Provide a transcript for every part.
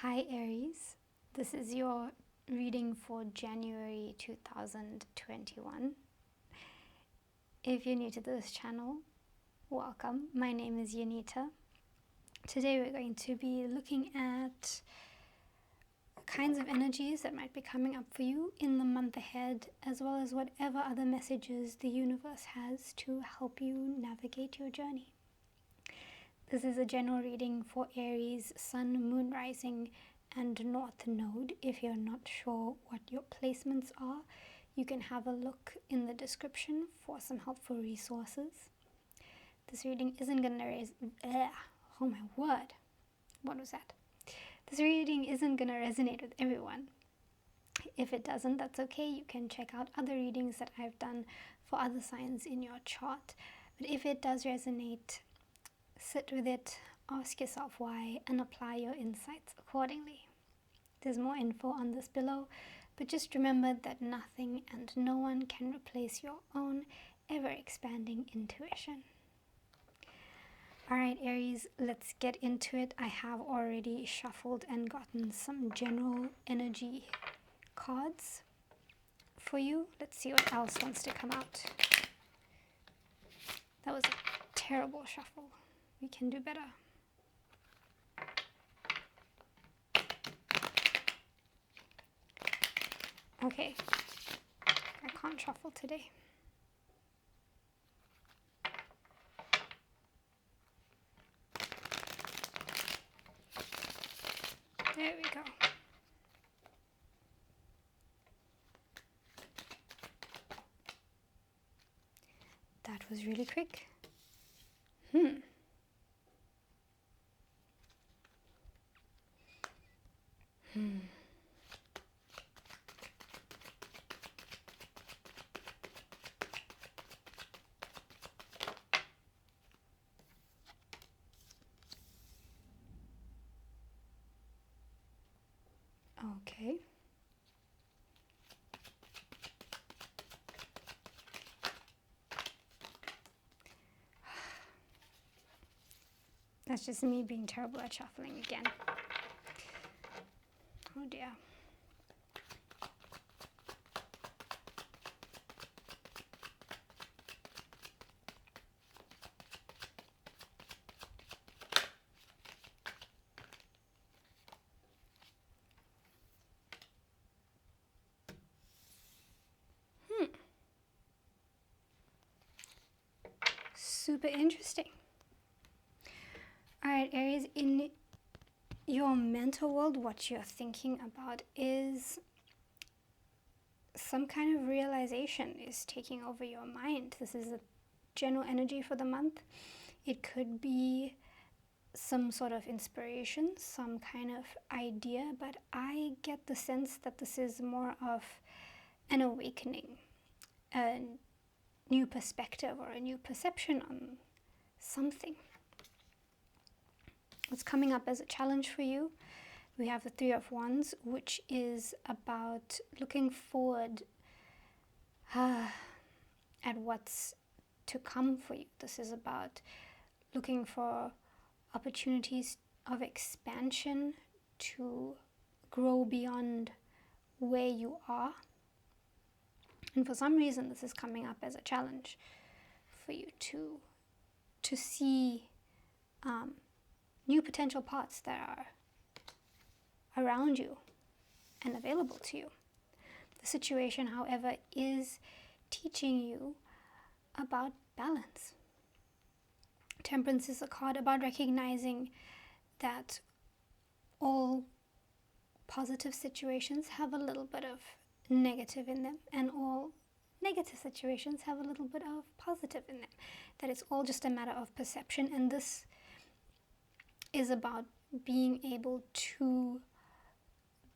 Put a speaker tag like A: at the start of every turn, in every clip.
A: Hi Aries, this is your reading for January 2021. If you're new to this channel, welcome. My name is Yanita. Today we're going to be looking at kinds of energies that might be coming up for you in the month ahead, as well as whatever other messages the universe has to help you navigate your journey. This is a general reading for Aries, Sun, Moon, Rising, and North Node. If you're not sure what your placements are, you can have a look in the description for some helpful resources. This reading isn't going to oh my word. What was that? This reading isn't going to resonate with everyone. If it doesn't, that's okay. You can check out other readings that I've done for other signs in your chart. But if it does resonate, sit with it, ask yourself why, and apply your insights accordingly. There's more info on this below, but just remember that nothing and no one can replace your own ever-expanding intuition. Alright Aries, let's get into it. I have already shuffled and gotten some general energy cards for you. Let's see what else wants to come out. That was a terrible shuffle. We can do better. Okay, I can't shuffle today. There we go. That was really quick. Okay. That's just me being terrible at shuffling again. Oh dear. Super interesting. Alright, Aries, in your mental world, what you're thinking about is some kind of realization is taking over your mind. This is a general energy for the month. It could be some sort of inspiration, some kind of idea, but I get the sense that this is more of an awakening, a new perspective or a new perception on something. What's coming up as a challenge for you? We have the Three of Wands, which is about looking forward at what's to come for you. This is about looking for opportunities of expansion to grow beyond where you are. And for some reason, this is coming up as a challenge for you to see new potential paths that are around you and available to you. The situation, however, is teaching you about balance. Temperance is a card about recognizing that all positive situations have a little bit of negative in them, and all negative situations have a little bit of positive in them. That it's all just a matter of perception, and this is about being able to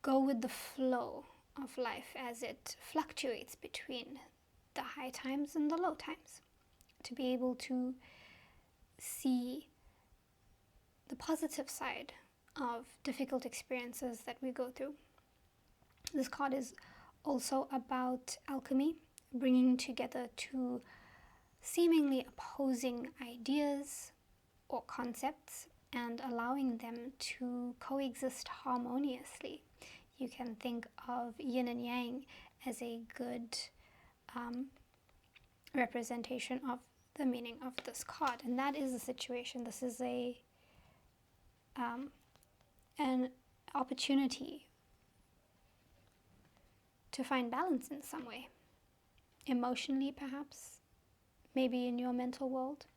A: go with the flow of life as it fluctuates between the high times and the low times. To be able to see the positive side of difficult experiences that we go through. This card is also about alchemy, bringing together two seemingly opposing ideas or concepts and allowing them to coexist harmoniously. You can think of yin and yang as a good representation of the meaning of this card, and that is the situation. This is an opportunity to find balance in some way, emotionally perhaps, maybe in your mental world.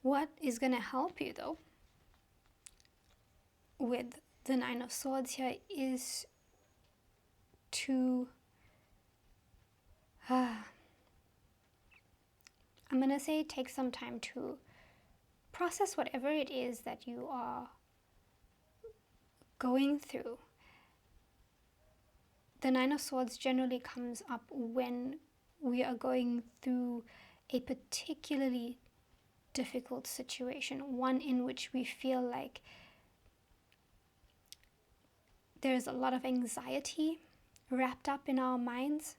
A: What is going to help you though with the Nine of Swords here is to I'm going to say take some time to process whatever it is that you are going through. The Nine of Swords generally comes up when we are going through a particularly difficult situation, one in which we feel like there's a lot of anxiety wrapped up in our minds,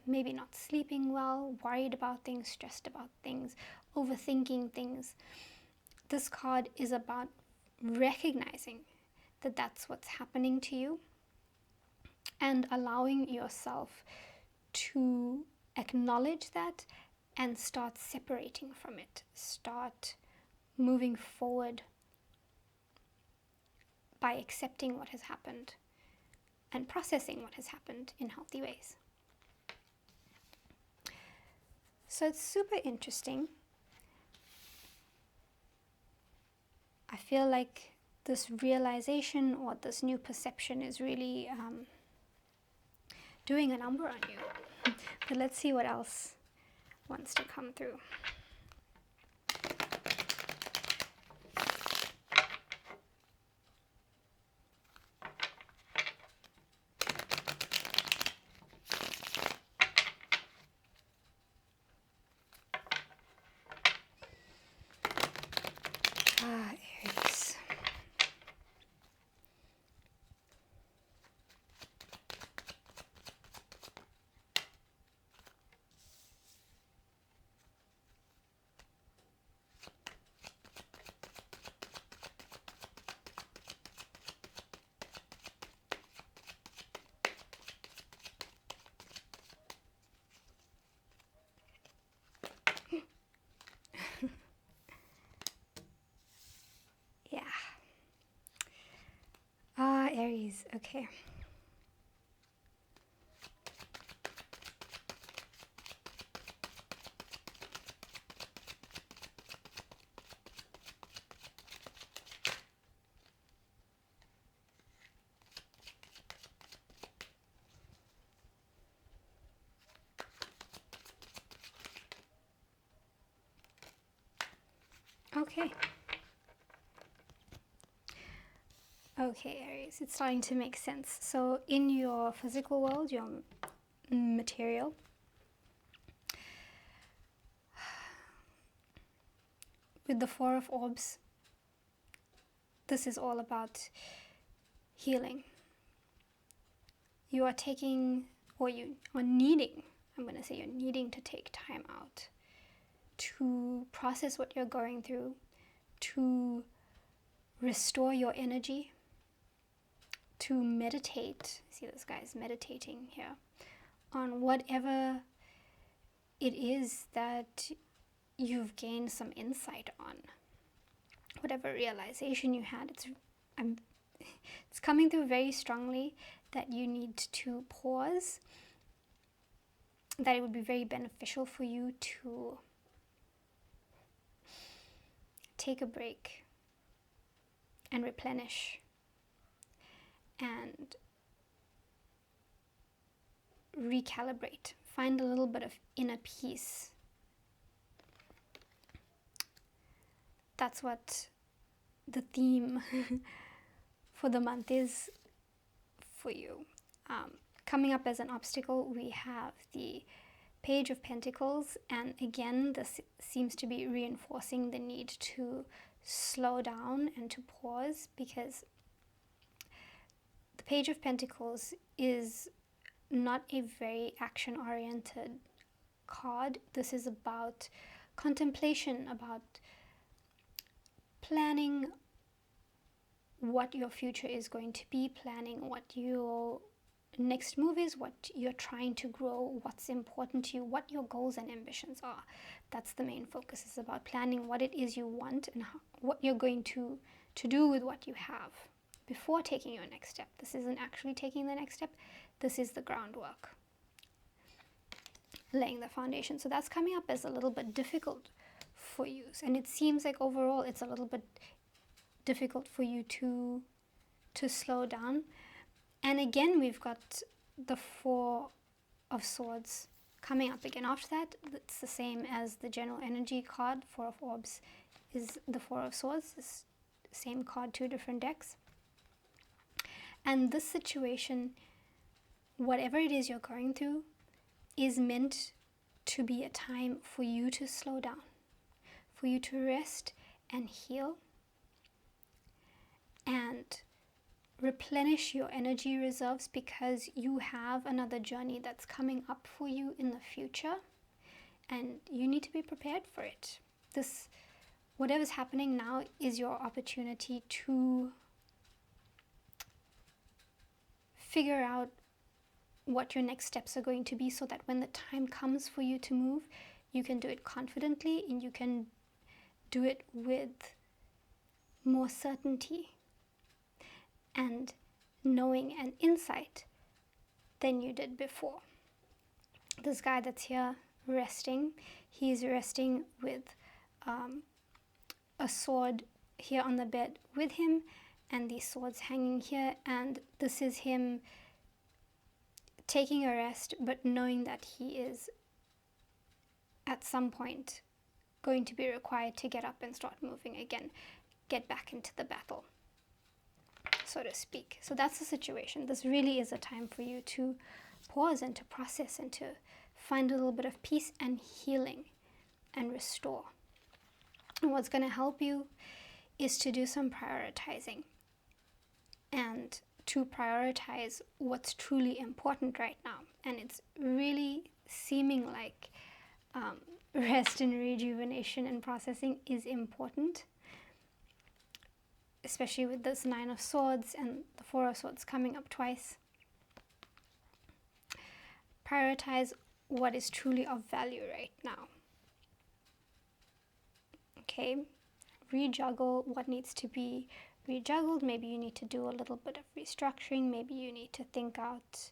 A: maybe not sleeping well, worried about things, stressed about things, overthinking things. This card is about recognizing that that's what's happening to you and allowing yourself to acknowledge that and start separating from it, start moving forward by accepting what has happened and processing what has happened in healthy ways. So it's super interesting. I feel like this realization or this new perception is really doing a number on you. But let's see what else wants to come through. Aries. Yeah. Aries, okay. Okay. Okay, Aries, it's starting to make sense. So in your physical world, your material, with the Four of Orbs, this is all about healing. You are taking, or you are needing, I'm going to say you're needing to take time out to process what you're going through, to restore your energy, to meditate. See, this guy's meditating here on whatever it is that you've gained some insight on, whatever realization you had. It's coming through very strongly that you need to pause, that it would be very beneficial for you to take a break and replenish and recalibrate, find a little bit of inner peace. That's what the theme for the month is for you. Coming up as an obstacle, we have the Page of Pentacles, and again, this seems to be reinforcing the need to slow down and to pause, because the Page of Pentacles is not a very action-oriented card. This is about contemplation, about planning what your future is going to be, planning what your next move is, what you're trying to grow, what's important to you, what your goals and ambitions are. That's the main focus. Is about planning what it is you want and what you're going to do with what you have before taking your next step. This isn't actually taking the next step. This is the groundwork, laying the foundation. So that's coming up as a little bit difficult for you. And it seems like overall it's a little bit difficult for you to slow down. And again, we've got the Four of Swords coming up again. After that, it's the same as the general energy card. Four of Orbs is the Four of Swords. It's the same card, two different decks. And this situation, whatever it is you're going through, is meant to be a time for you to slow down, for you to rest and heal and replenish your energy reserves, because you have another journey that's coming up for you in the future and you need to be prepared for it. This, whatever's happening now, is your opportunity to figure out what your next steps are going to be, so that when the time comes for you to move, you can do it confidently and you can do it with more certainty and knowing and insight than you did before. This guy that's here resting, he's resting with a sword here on the bed with him and these swords hanging here, and this is him taking a rest, but knowing that he is at some point going to be required to get up and start moving again, get back into the battle, so to speak. So that's the situation. This really is a time for you to pause and to process and to find a little bit of peace and healing and restore. And what's going to help you is to do some prioritizing and to prioritize what's truly important right now. And it's really seeming like rest and rejuvenation and processing is important, especially with this Nine of Swords and the Four of Swords coming up twice. Prioritize what is truly of value right now. Okay, rejuggle what needs to be rejuggled. Maybe you need to do a little bit of restructuring. Maybe you need to think about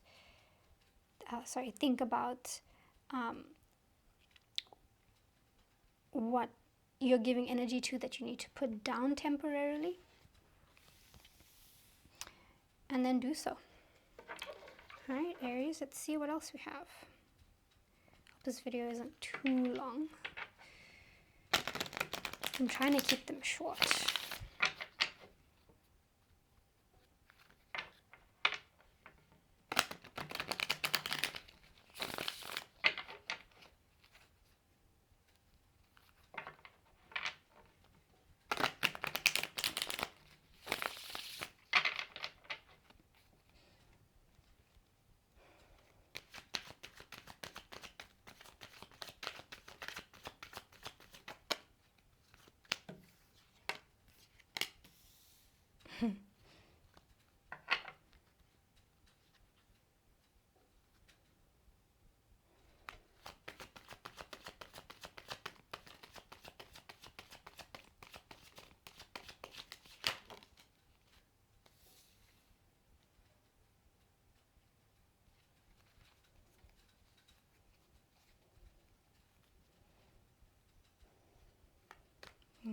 A: what you're giving energy to that you need to put down temporarily, and then do so. All right, Aries, let's see what else we have. Hope this video isn't too long. I'm trying to keep them short.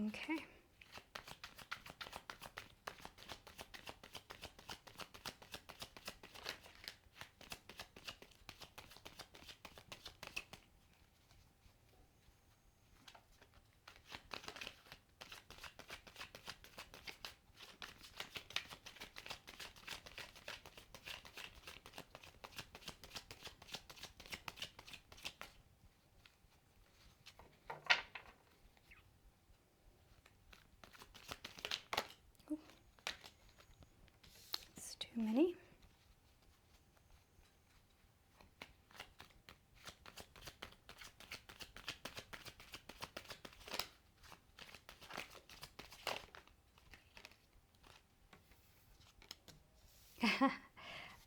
A: Okay. Too many.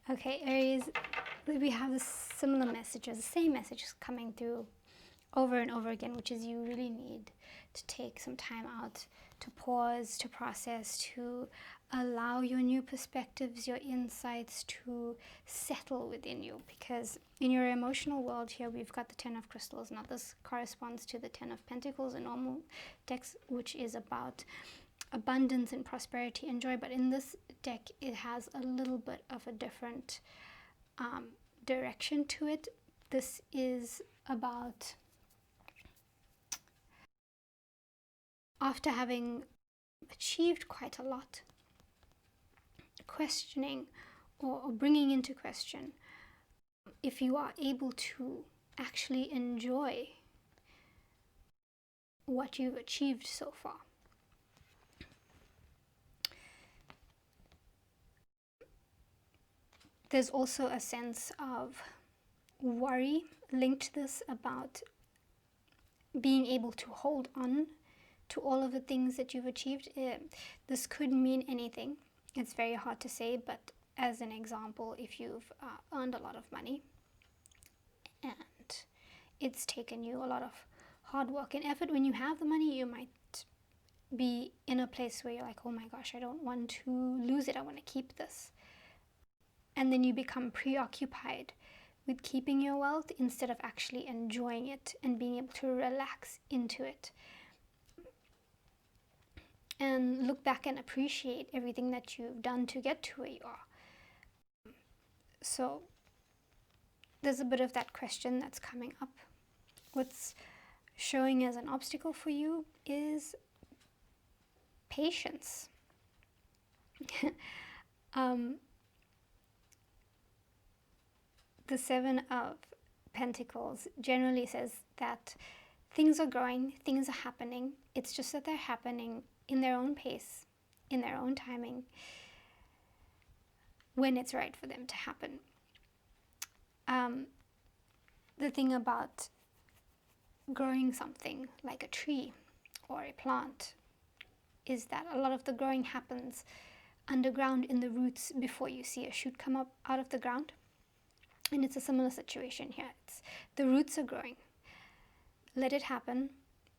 A: Okay, Aries, we have the similar messages, the same messages coming through over and over again, which is you really need to take some time out to pause, to process, to allow your new perspectives, your insights to settle within you. Because in your emotional world here, we've got the 10 of crystals. Now this corresponds to the 10 of pentacles in normal decks, which is about abundance and prosperity and joy. But in this deck, it has a little bit of a different direction to it. This is about, after having achieved quite a lot, questioning or bringing into question if you are able to actually enjoy what you've achieved so far. There's also a sense of worry linked to this about being able to hold on to all of the things that you've achieved. This could mean anything. It's very hard to say, but as an example, if you've earned a lot of money and it's taken you a lot of hard work and effort, when you have the money, you might be in a place where you're like, oh my gosh, I don't want to lose it, I want to keep this. And then you become preoccupied with keeping your wealth instead of actually enjoying it and being able to relax into it and look back and appreciate everything that you've done to get to where you are. So there's a bit of that question that's coming up. What's showing as an obstacle for you is patience. The 7 of Pentacles generally says that things are growing, things are happening. It's just that they're happening in their own pace, in their own timing, when it's right for them to happen. The thing about growing something like a tree or a plant is that a lot of the growing happens underground in the roots before you see a shoot come up out of the ground. And it's a similar situation here. The roots are growing. Let it happen.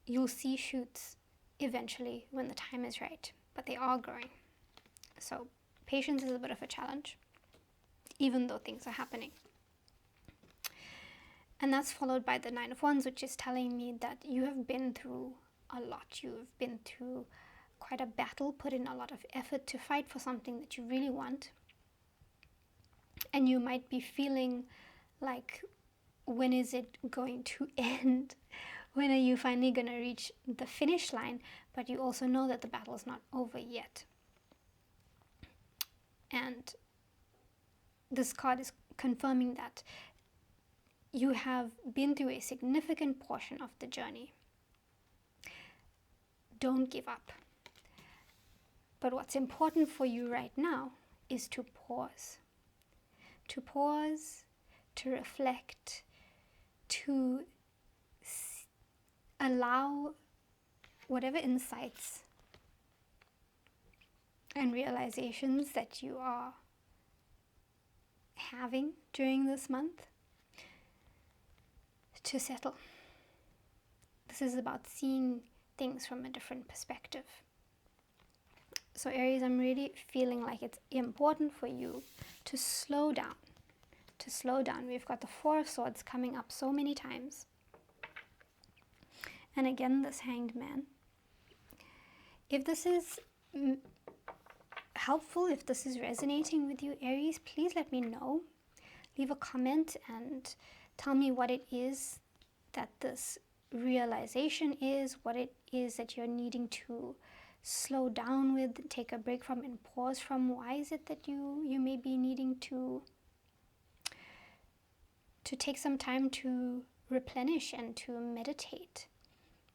A: You'll see shoots eventually when the time is right, but they are growing. So patience is a bit of a challenge, even though things are happening. And that's followed by the 9 of Wands, which is telling me that you have been through a lot. You've been through quite a battle, put in a lot of effort to fight for something that you really want. And you might be feeling like, when is it going to end? When are you finally going to reach the finish line? But you also know that the battle is not over yet. And this card is confirming that you have been through a significant portion of the journey. Don't give up. But what's important for you right now is to pause. To pause, to reflect, to allow whatever insights and realizations that you are having during this month to settle. This is about seeing things from a different perspective. So Aries, I'm really feeling like it's important for you to slow down. To slow down. We've got the 4 of Swords coming up so many times. And again, this Hanged Man. If this is helpful, if this is resonating with you, Aries, please let me know. Leave a comment and tell me what it is that this realization is, what it is that you're needing to slow down with, take a break from, and pause from. Why is it that you may be needing to take some time to replenish and to meditate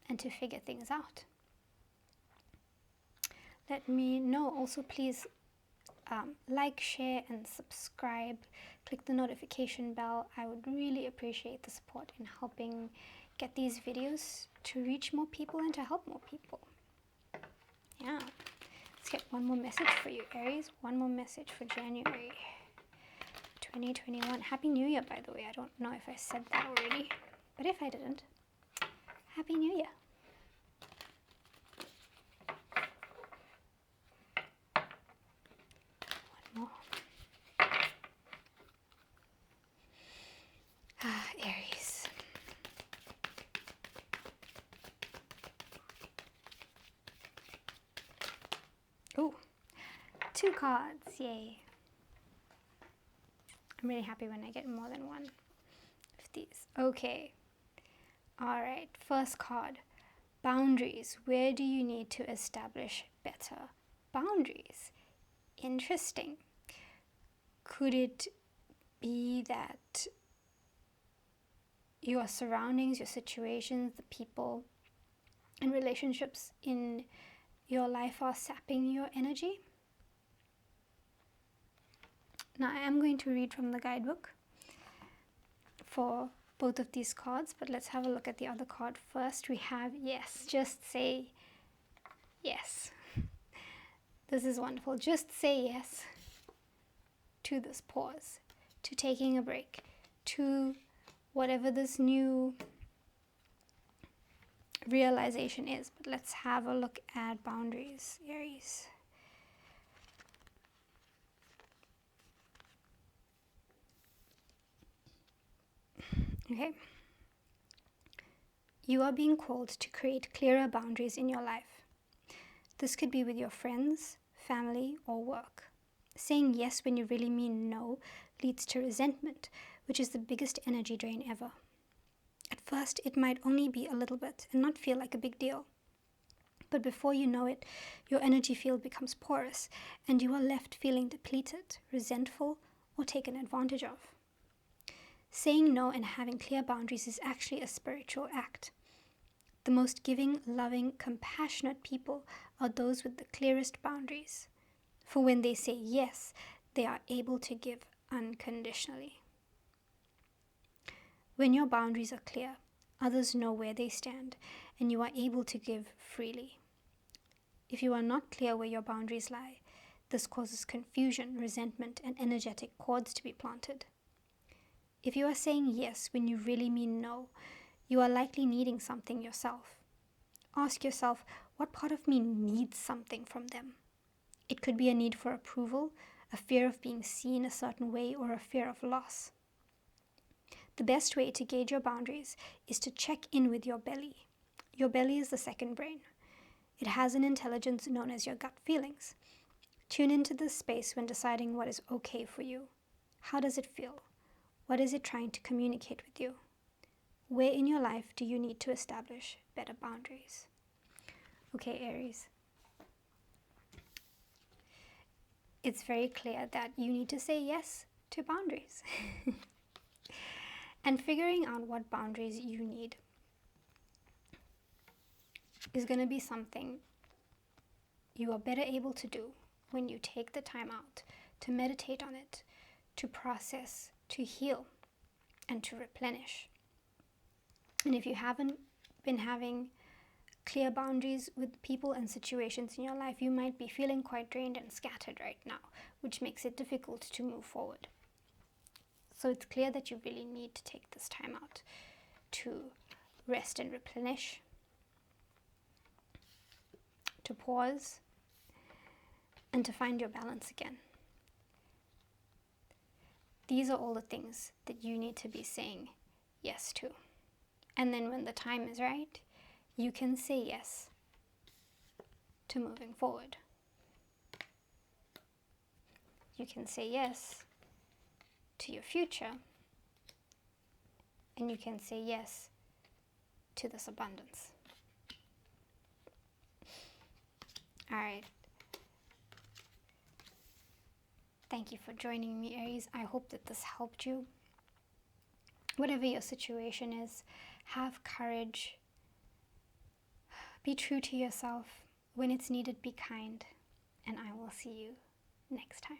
A: and to figure things out? Let me know. Also, please like, share, and subscribe. Click the notification bell. I would really appreciate the support in helping get these videos to reach more people and to help more people. Yeah. Let's get one more message for you, Aries. One more message for January 2021. Happy New Year, by the way. I don't know if I said that already, but if I didn't, Happy New Year. One more. Aries. Oh, 2 cards. Yay. I'm really happy when I get more than one of these. Okay. All right. First card. Boundaries. Where do you need to establish better boundaries? Interesting. Could it be that your surroundings, your situations, the people and relationships in your life are sapping your energy? Now, I am going to read from the guidebook for both of these cards, but let's have a look at the other card first. We have yes. Just say yes. This is wonderful. Just say yes to this pause, to taking a break, to whatever this new realization is. But let's have a look at boundaries, Aries. Okay. You are being called to create clearer boundaries in your life. This could be with your friends, family, or work. Saying yes when you really mean no leads to resentment, which is the biggest energy drain ever. At first, it might only be a little bit and not feel like a big deal. But before you know it, your energy field becomes porous and you are left feeling depleted, resentful, or taken advantage of. Saying no and having clear boundaries is actually a spiritual act. The most giving, loving, compassionate people are those with the clearest boundaries. For when they say yes, they are able to give unconditionally. When your boundaries are clear, others know where they stand, and you are able to give freely. If you are not clear where your boundaries lie, this causes confusion, resentment, and energetic cords to be planted. If you are saying yes when you really mean no, you are likely needing something yourself. Ask yourself, what part of me needs something from them? It could be a need for approval, a fear of being seen a certain way, or a fear of loss. The best way to gauge your boundaries is to check in with your belly. Your belly is the second brain. It has an intelligence known as your gut feelings. Tune into this space when deciding what is okay for you. How does it feel? What is it trying to communicate with you? Where in your life do you need to establish better boundaries? Okay, Aries. It's very clear that you need to say yes to boundaries. And figuring out what boundaries you need is going to be something you are better able to do when you take the time out to meditate on it, to process, to heal, and to replenish. And if you haven't been having clear boundaries with people and situations in your life, you might be feeling quite drained and scattered right now, which makes it difficult to move forward. So it's clear that you really need to take this time out to rest and replenish, to pause, and to find your balance again. These are all the things that you need to be saying yes to. And then when the time is right, you can say yes to moving forward. You can say yes to your future, and you can say yes to this abundance. All right. Thank you for joining me, Aries. I hope that this helped you. Whatever your situation is, have courage. Be true to yourself. When it's needed, be kind. And I will see you next time.